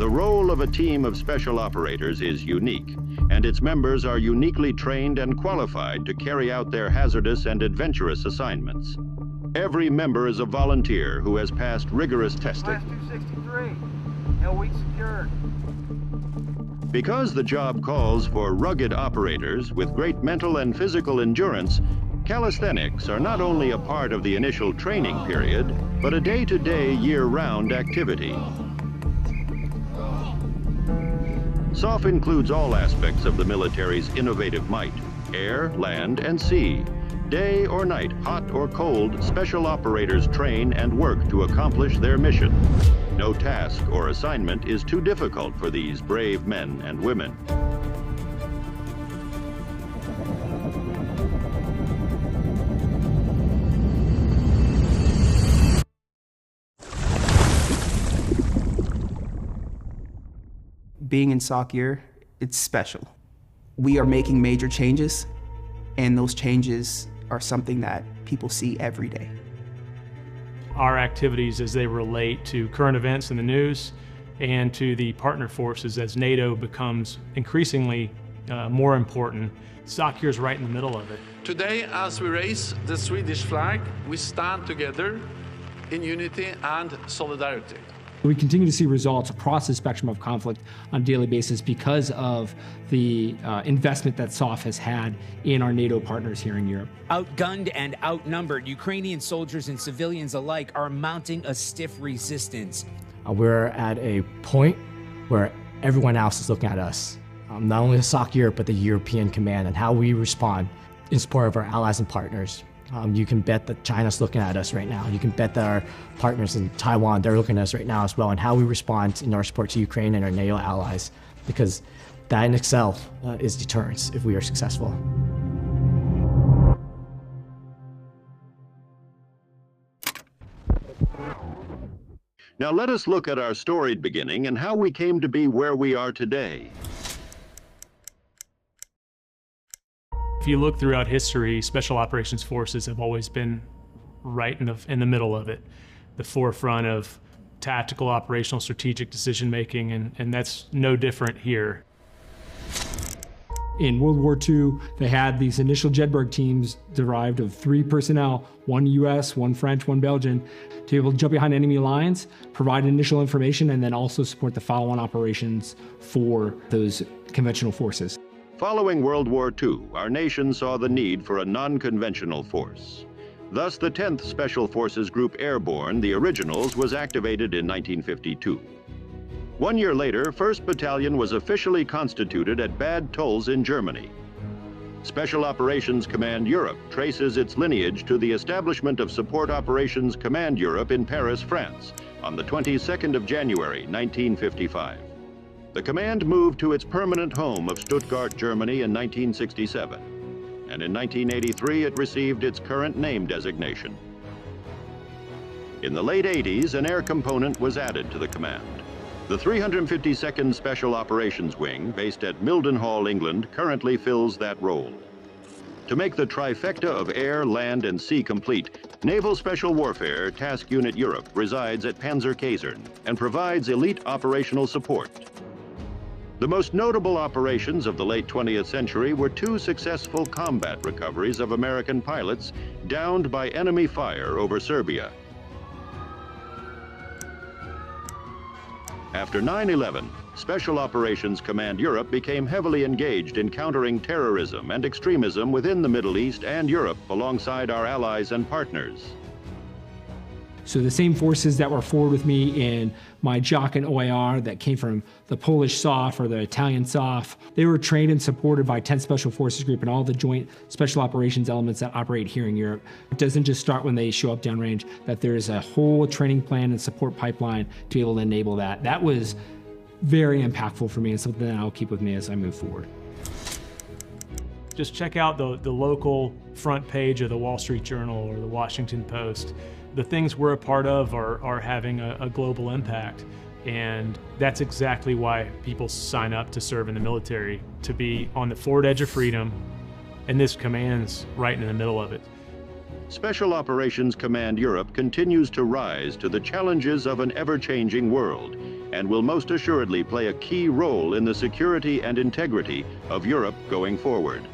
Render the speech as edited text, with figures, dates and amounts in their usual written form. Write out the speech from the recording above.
The role of a team of special operators is unique, and its members are uniquely trained and qualified to carry out their hazardous and adventurous assignments. Every member is a volunteer who has passed rigorous testing. Class 263, no weak secured. Because the job calls for rugged operators with great mental and physical endurance, calisthenics are not only a part of the initial training period, but a day-to-day, year-round activity. SOF includes all aspects of the military's innovative might: air, land, and sea. Day or night, hot or cold, special operators train and work to accomplish their mission. No task or assignment is too difficult for these brave men and women. Being in SOCEUR, it's special. We are making major changes, and those changes are something that people see every day. Our activities as they relate to current events in the news and to the partner forces as NATO becomes increasingly more important, SOCEUR is right in the middle of it. Today, as we raise the Swedish flag, we stand together in unity and solidarity. We continue to see results across the spectrum of conflict on a daily basis because of the investment that SOF has had in our NATO partners here in Europe. Outgunned and outnumbered, Ukrainian soldiers and civilians alike are mounting a stiff resistance. We're at a point where everyone else is looking at us, not only the SOCEUR, but the European Command, and how we respond in support of our allies and partners. You can bet that China's looking at us right now. You can bet that our partners in Taiwan, they're looking at us right now as well, and how we respond in our support to Ukraine and our NATO allies, because that in itself is deterrence if we are successful. Now let us look at our storied beginning and how we came to be where we are today. If you look throughout history, Special Operations Forces have always been right in the middle of it, the forefront of tactical, operational, strategic decision-making, and that's no different here. In World War II, they had these initial Jedburgh teams derived of 3 personnel, 1 US, 1 French, 1 Belgian, to be able to jump behind enemy lines, provide initial information, and then also support the follow-on operations for those conventional forces. Following World War II, our nation saw the need for a non-conventional force. Thus, the 10th Special Forces Group Airborne, the originals, was activated in 1952. 1 year later, 1st Battalion was officially constituted at Bad Tölz in Germany. Special Operations Command Europe traces its lineage to the establishment of Support Operations Command Europe in Paris, France, on the 22nd of January, 1955. The command moved to its permanent home of Stuttgart, Germany in 1967, and in 1983 it received its current name designation. In the late 80s, an air component was added to the command. The 352nd Special Operations Wing, based at Mildenhall, England, currently fills that role. To make the trifecta of air, land, and sea complete, Naval Special Warfare Task Unit Europe resides at Panzerkaserne and provides elite operational support. The most notable operations of the late 20th century were 2 successful combat recoveries of American pilots downed by enemy fire over Serbia. After 9/11, Special Operations Command Europe became heavily engaged in countering terrorism and extremism within the Middle East and Europe alongside our allies and partners. So the same forces that were forward with me in my JOC and OAR that came from the Polish SOF or the Italian SOF, they were trained and supported by 10th Special Forces Group and all the joint special operations elements that operate here in Europe. It doesn't just start when they show up downrange, that there's a whole training plan and support pipeline to be able to enable that. That was very impactful for me and something that I'll keep with me as I move forward. Just check out the local front page of the Wall Street Journal or the Washington Post. The things we're a part of are having a global impact, and that's exactly why people sign up to serve in the military, to be on the forward edge of freedom, and this command's right in the middle of it. Special Operations Command Europe continues to rise to the challenges of an ever-changing world and will most assuredly play a key role in the security and integrity of Europe going forward.